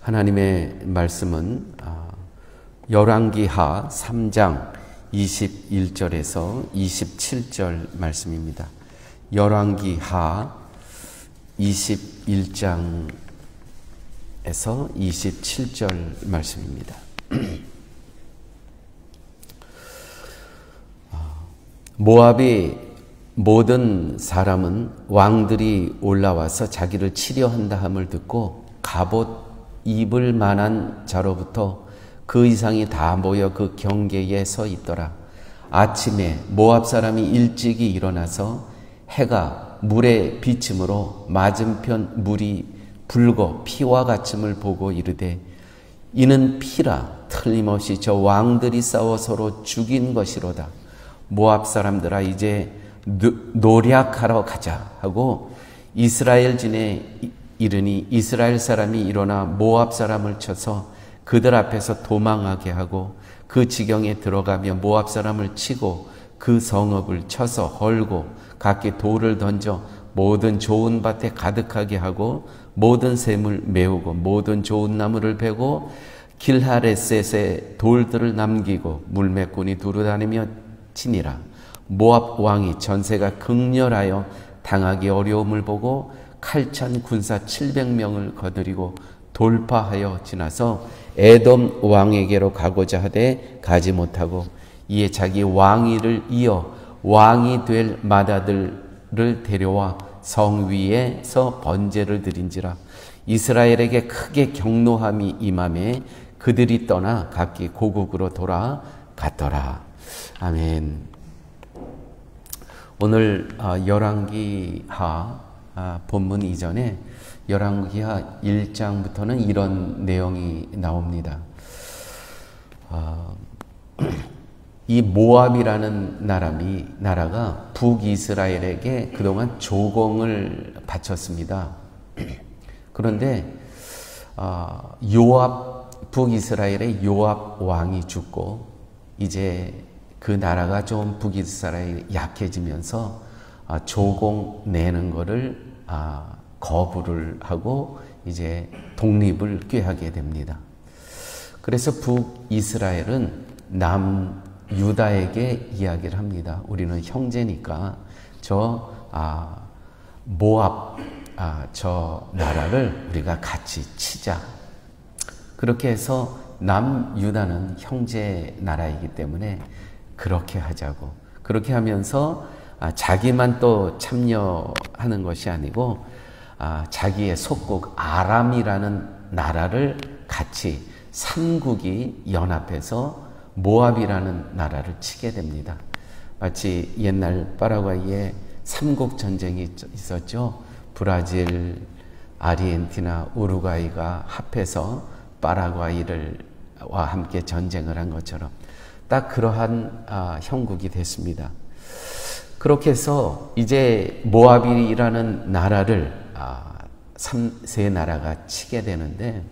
하나님의 말씀은 열왕기하 3장 21절에서 27절 말씀입니다. 열왕기하 21장에서 27절 말씀입니다. 모압의 모든 사람은 왕들이 올라와서 자기를 치려한다 함을 듣고 갑옷 입을 만한 자로부터 그 이상이 다 모여 그 경계에 서 있더라. 아침에 모압 사람이 일찍이 일어나서 해가 물에 비침으로 맞은편 물이 붉어 피와 같음을 보고 이르되 이는 피라 틀림없이 저 왕들이 싸워 서로 죽인 것이로다. 모압 사람들아 이제 노략하러 가자 하고 이스라엘 진에 이르니 이스라엘 사람이 일어나 모압 사람을 쳐서 그들 앞에서 도망하게 하고 그 지경에 들어가며 모압 사람을 치고 그 성읍을 쳐서 헐고 각기 돌을 던져 모든 좋은 밭에 가득하게 하고 모든 샘을 메우고 모든 좋은 나무를 베고 길하레셋에 돌들을 남기고 물매꾼이 두루다니며 치니라. 모압 왕이 전세가 극렬하여 당하기 어려움을 보고 칼찬 군사 700명을 거느리고 돌파하여 지나서 에돔 왕에게로 가고자 하되 가지 못하고 이에 자기 왕위를 이어 왕이 될 맏아들을 데려와 성 위에서 번제를 드린지라. 이스라엘에게 크게 경노함이 임하매 그들이 떠나 각기 고국으로 돌아갔더라. 아멘. 오늘 열왕기하 본문 이전에 열왕기하 1장부터는 이런 내용이 나옵니다. 이 모압이라는 나라가 북이스라엘에게 그동안 조공을 바쳤습니다. 그런데 북이스라엘의 요압 왕이 죽고 이제 그 나라가 좀 북이스라엘이 약해지면서 조공 내는 거를 거부를 하고 이제 독립을 꾀하게 됩니다. 그래서 북이스라엘은 남유다에게 이야기를 합니다. 우리는 형제니까 저 모압 저 나라를 우리가 같이 치자. 그렇게 해서 남유다는 형제 나라이기 때문에 그렇게 하자고. 그렇게 하면서 자기만 또 참여하는 것이 아니고 자기의 속국 아람이라는 나라를 같이 삼국이 연합해서 모압이라는 나라를 치게 됩니다. 마치 옛날 파라과이에 삼국 전쟁이 있었죠. 브라질, 아르헨티나, 우루과이가 합해서 파라과이와 함께 전쟁을 한 것처럼 딱 그러한 형국이 됐습니다. 그렇게 해서 이제 모압이라는 나라를 세 나라가 치게 되는데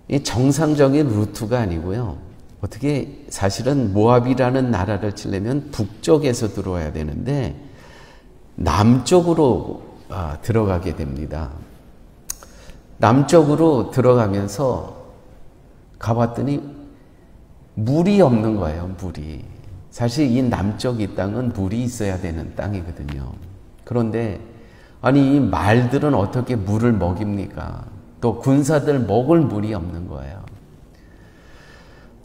이 정상적인 루트가 아니고요. 어떻게 사실은 모압이라는 나라를 치려면 북쪽에서 들어와야 되는데 남쪽으로 들어가게 됩니다. 남쪽으로 들어가면서 가봤더니 물이 없는 거예요. 물이. 사실 이 남쪽 이 땅은 물이 있어야 되는 땅이거든요. 그런데 아니 이 말들은 어떻게 물을 먹입니까? 또 군사들 먹을 물이 없는 거예요.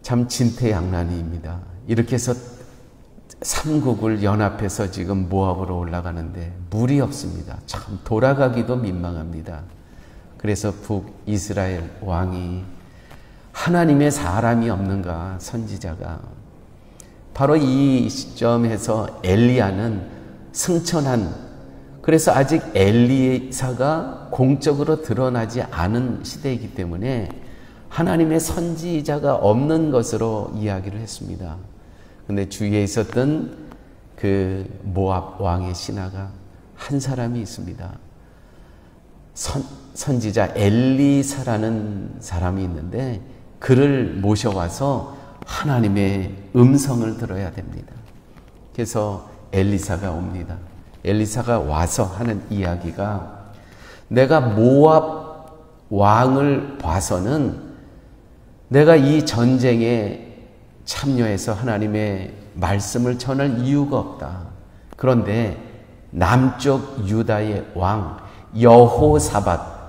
참 진퇴양난입니다. 이렇게 해서 삼국을 연합해서 지금 모압으로 올라가는데 물이 없습니다. 참 돌아가기도 민망합니다. 그래서 북이스라엘 왕이 하나님의 사람이 없는가 선지자가 바로 이 시점에서 엘리야는 승천한 그래서 아직 엘리사가 공적으로 드러나지 않은 시대이기 때문에 하나님의 선지자가 없는 것으로 이야기를 했습니다. 그런데 주위에 있었던 그 모압 왕의 신하가 한 사람이 있습니다. 선지자 엘리사라는 사람이 있는데 그를 모셔와서 하나님의 음성을 들어야 됩니다. 그래서 엘리사가 옵니다. 엘리사가 와서 하는 이야기가 내가 모압 왕을 봐서는 내가 이 전쟁에 참여해서 하나님의 말씀을 전할 이유가 없다. 그런데 남쪽 유다의 왕 여호사밧,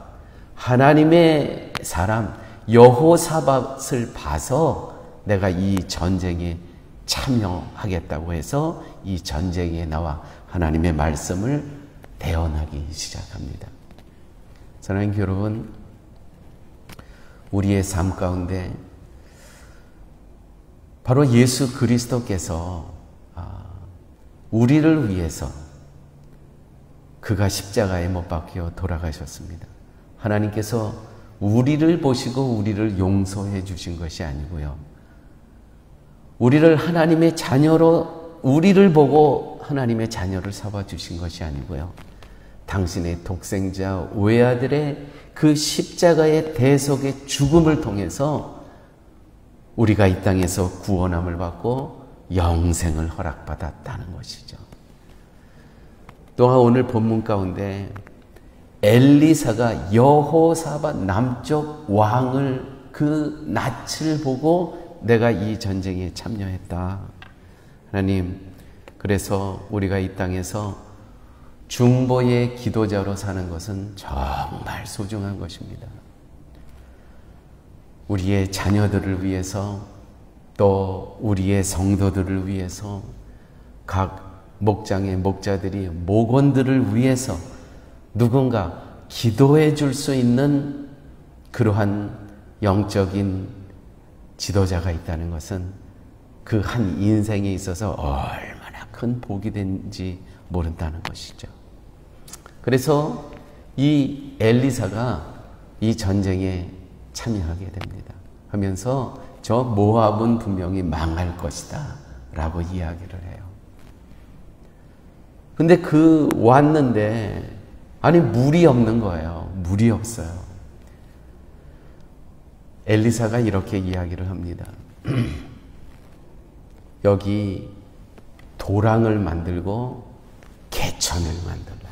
하나님의 사람 여호사밧을 봐서 내가 이 전쟁에 참여하겠다고 해서 이 전쟁에 나와 하나님의 말씀을 대언하기 시작합니다. 사랑하는 여러분, 우리의 삶 가운데 바로 예수 그리스도께서 우리를 위해서 그가 십자가에 못 박혀 돌아가셨습니다. 하나님께서 우리를 보시고 우리를 용서해 주신 것이 아니고요. 우리를 하나님의 자녀로, 우리를 보고 하나님의 자녀를 삼아 주신 것이 아니고요. 당신의 독생자 외아들의 그 십자가의 대속의 죽음을 통해서 우리가 이 땅에서 구원함을 받고 영생을 허락받았다는 것이죠. 또한 오늘 본문 가운데 엘리사가 여호사밧 남쪽 왕을 그 낯을 보고 내가 이 전쟁에 참여했다. 하나님, 그래서 우리가 이 땅에서 중보의 기도자로 사는 것은 정말 소중한 것입니다. 우리의 자녀들을 위해서, 또 우리의 성도들을 위해서, 각 목장의 목자들이 목원들을 위해서 누군가 기도해 줄 수 있는 그러한 영적인 지도자가 있다는 것은 그 한 인생에 있어서 얼마나 큰 복이 된지 모른다는 것이죠. 그래서 이 엘리사가 이 전쟁에 참여하게 됩니다. 하면서 저 모압은 분명히 망할 것이다 라고 이야기를 해요. 근데 왔는데 아니 물이 없는 거예요. 물이 없어요. 엘리사가 이렇게 이야기를 합니다. 여기 도랑을 만들고 개천을 만들라.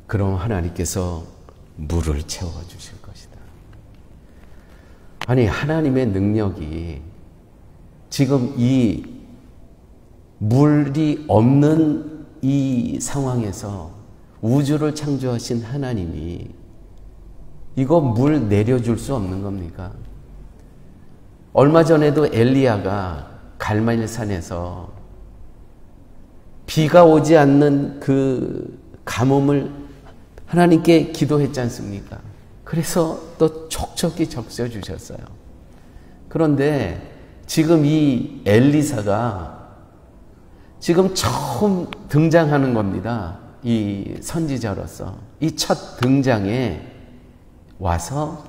그럼 하나님께서 물을 채워주실 것이다. 아니, 하나님의 능력이 지금 이 물이 없는 이 상황에서 우주를 창조하신 하나님이 이거 물 내려줄 수 없는 겁니까? 얼마 전에도 엘리야가 갈멜산에서 비가 오지 않는 그 가뭄을 하나님께 기도했지 않습니까? 그래서 또 촉촉히 적셔주셨어요. 그런데 지금 이 엘리사가 지금 처음 등장하는 겁니다. 이 선지자로서 이 첫 등장에 와서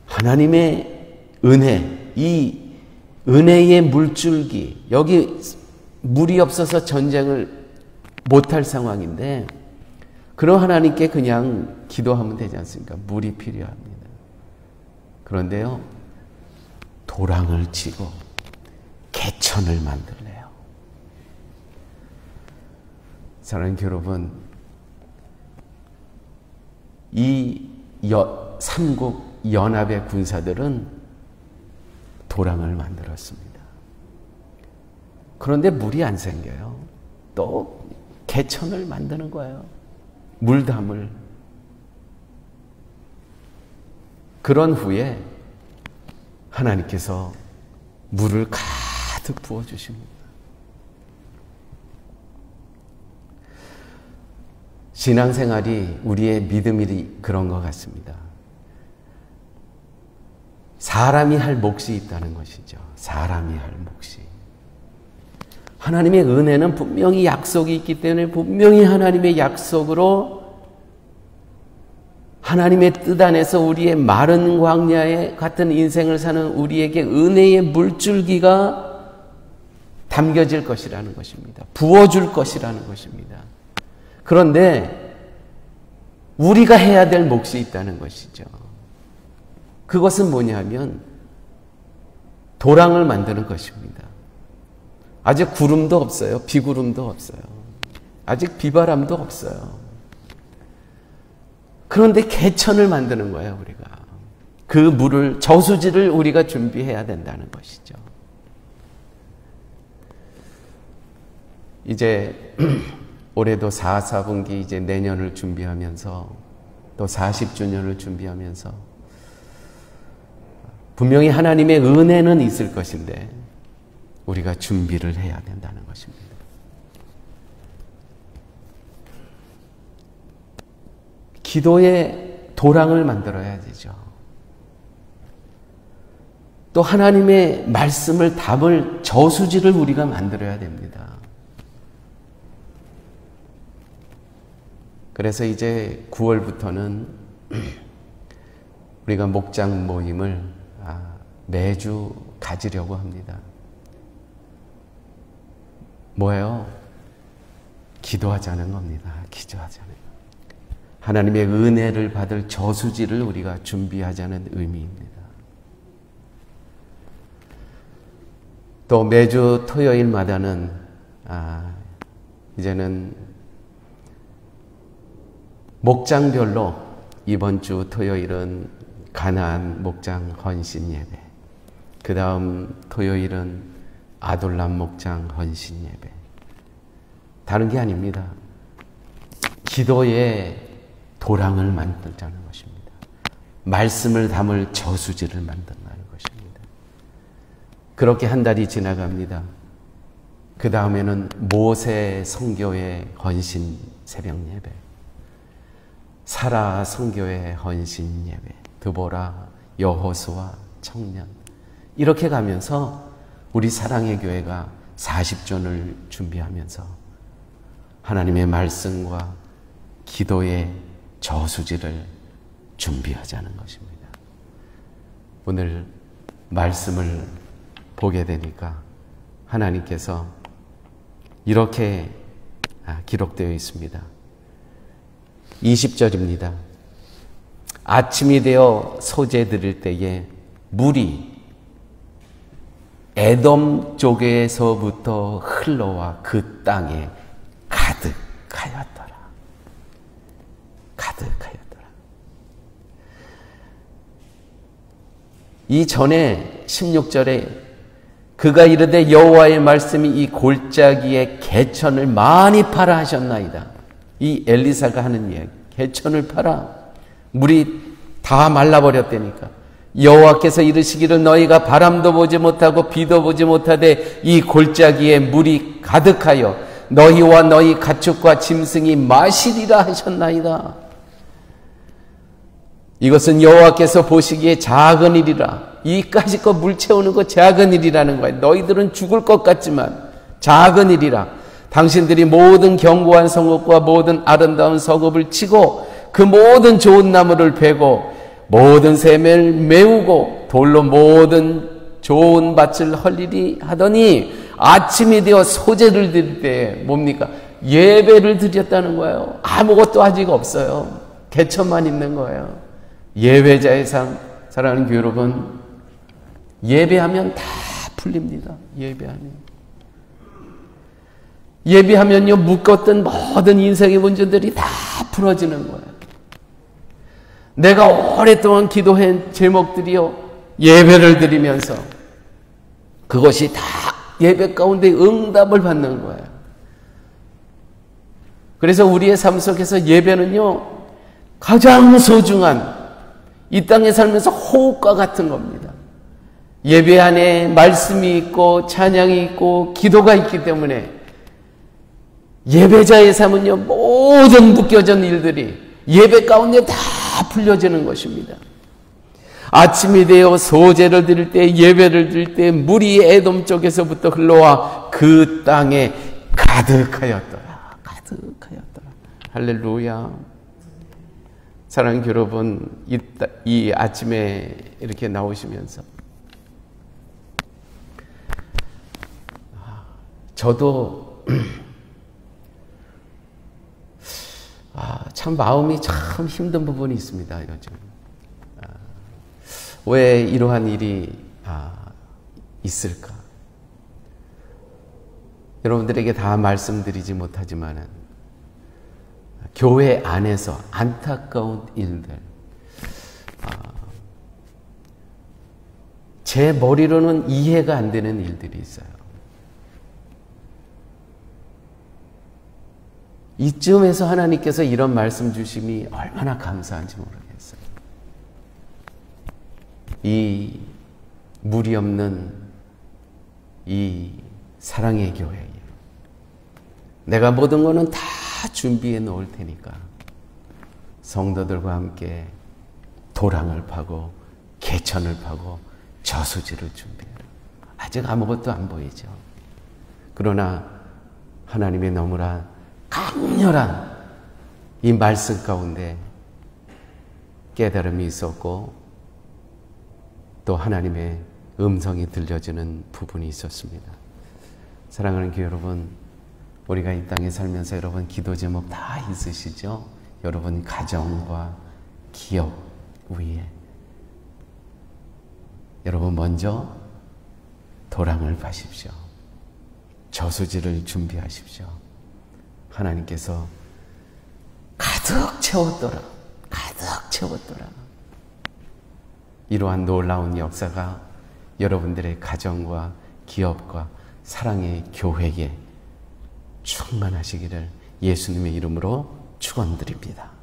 하나님의 은혜, 이 은혜의 물줄기, 여기 물이 없어서 전쟁을 못할 상황인데 그럼 하나님께 그냥 기도하면 되지 않습니까? 물이 필요합니다. 그런데요, 도랑을 치고 개천을 만들래요. 사랑하는 여러분, 이 삼국 연합의 군사들은 도랑을 만들었습니다. 그런데 물이 안 생겨요. 또 개천을 만드는 거예요. 물담을. 그런 후에 하나님께서 물을 가득 부어주십니다. 신앙생활이, 우리의 믿음이 그런 것 같습니다. 사람이 할 몫이 있다는 것이죠. 사람이 할 몫이. 하나님의 은혜는 분명히 약속이 있기 때문에 분명히 하나님의 약속으로 하나님의 뜻 안에서 우리의 마른 광야에 같은 인생을 사는 우리에게 은혜의 물줄기가 담겨질 것이라는 것입니다. 부어줄 것이라는 것입니다. 그런데 우리가 해야 될 몫이 있다는 것이죠. 그것은 뭐냐면 도랑을 만드는 것입니다. 아직 구름도 없어요. 비구름도 없어요. 아직 비바람도 없어요. 그런데 개천을 만드는 거예요, 우리가. 그 물을, 저수지를 우리가 준비해야 된다는 것이죠. 이제 올해도 4분기 이제 내년을 준비하면서 또 40주년을 준비하면서 분명히 하나님의 은혜는 있을 것인데 우리가 준비를 해야 된다는 것입니다. 기도의 도랑을 만들어야 되죠. 또 하나님의 말씀을 담을 저수지를 우리가 만들어야 됩니다. 그래서 이제 9월부터는 우리가 목장 모임을 매주 가지려고 합니다. 뭐예요? 기도하자는 겁니다. 기도하자는. 하나님의 은혜를 받을 저수지를 우리가 준비하자는 의미입니다. 또 매주 토요일마다는 이제는 목장별로 이번 주 토요일은 가나안 목장 헌신 예배, 그 다음 토요일은 아둘람 목장 헌신 예배. 다른 게 아닙니다. 기도의 도랑을 만들자는 것입니다. 말씀을 담을 저수지를 만든다는 것입니다. 그렇게 한 달이 지나갑니다. 그 다음에는 모세 선교의 헌신 새벽 예배, 사라 선교의 헌신 예배, 드보라, 여호수아, 청년, 이렇게 가면서 우리 사랑의 교회가 40전을 준비하면서 하나님의 말씀과 기도의 저수지를 준비하자는 것입니다. 오늘 말씀을 보게 되니까 하나님께서 이렇게 기록되어 있습니다. 20절입니다. 아침이 되어 소재 드릴 때에 물이 에돔 쪽에서부터 흘러와 그 땅에 가득하였더라. 가득하였더라. 이 전에 16절에 그가 이르되 여호와의 말씀이 이 골짜기에 개천을 많이 파라 하셨나이다. 이 엘리사가 하는 이야기. 개천을 파라. 물이 다 말라버렸다니까. 여호와께서 이르시기를 너희가 바람도 보지 못하고 비도 보지 못하되 이 골짜기에 물이 가득하여 너희와 너희 가축과 짐승이 마시리라 하셨나이다. 이것은 여호와께서 보시기에 작은 일이라. 이까지 거 물 채우는 거 작은 일이라는 거야. 너희들은 죽을 것 같지만 작은 일이라. 당신들이 모든 견고한 성읍과 모든 아름다운 성읍을 치고 그 모든 좋은 나무를 베고 모든 샘을 메우고 돌로 모든 좋은 밭을 헐리리 하더니 아침이 되어 소재를 드릴 때 뭡니까? 예배를 드렸다는 거예요. 아무것도 아직 없어요. 개천만 있는 거예요. 예배자의 삶. 사랑하는 교회 여러분, 예배하면 다 풀립니다. 예배하면요, 묶었던 모든 인생의 문제들이 다 풀어지는 거예요. 내가 오랫동안 기도한 제목들이요, 예배를 드리면서 그것이 다 예배 가운데 응답을 받는 거예요. 그래서 우리의 삶 속에서 예배는요, 가장 소중한 이 땅에 살면서 호흡과 같은 겁니다. 예배 안에 말씀이 있고 찬양이 있고 기도가 있기 때문에 예배자의 삶은요, 모든 묶여진 일들이 예배 가운데 다 풀려지는 것입니다. 아침이 되어 소제를 드릴 때, 예배를 드릴 때 물이 에돔 쪽에서부터 흘러와 그 땅에 가득하였더라. 가득하였더라. 할렐루야. 사랑하는 여러분, 이 아침에 이렇게 나오시면서 저도 참 마음이 참 힘든 부분이 있습니다. 요즘 왜 이러한 일이 있을까? 여러분들에게 다 말씀드리지 못하지만은 교회 안에서 안타까운 일들, 제 머리로는 이해가 안 되는 일들이 있어요. 이쯤에서 하나님께서 이런 말씀 주심이 얼마나 감사한지 모르겠어요. 이 무리 없는 이 사랑의 교회에 내가 모든 거는 다 준비해 놓을 테니까 성도들과 함께 도랑을 파고 개천을 파고 저수지를 준비해라. 아직 아무것도 안 보이죠. 그러나 하나님의 너무나 강렬한 이 말씀 가운데 깨달음이 있었고 또 하나님의 음성이 들려지는 부분이 있었습니다. 사랑하는 교회 여러분, 우리가 이 땅에 살면서 여러분 기도 제목 다 있으시죠? 여러분 가정과 기업 위에 여러분 먼저 도랑을 파십시오. 저수지를 준비하십시오. 하나님께서 가득 채웠더라. 가득 채웠더라. 이러한 놀라운 역사가 여러분들의 가정과 기업과 사랑의 교회에 충만하시기를 예수님의 이름으로 축원드립니다.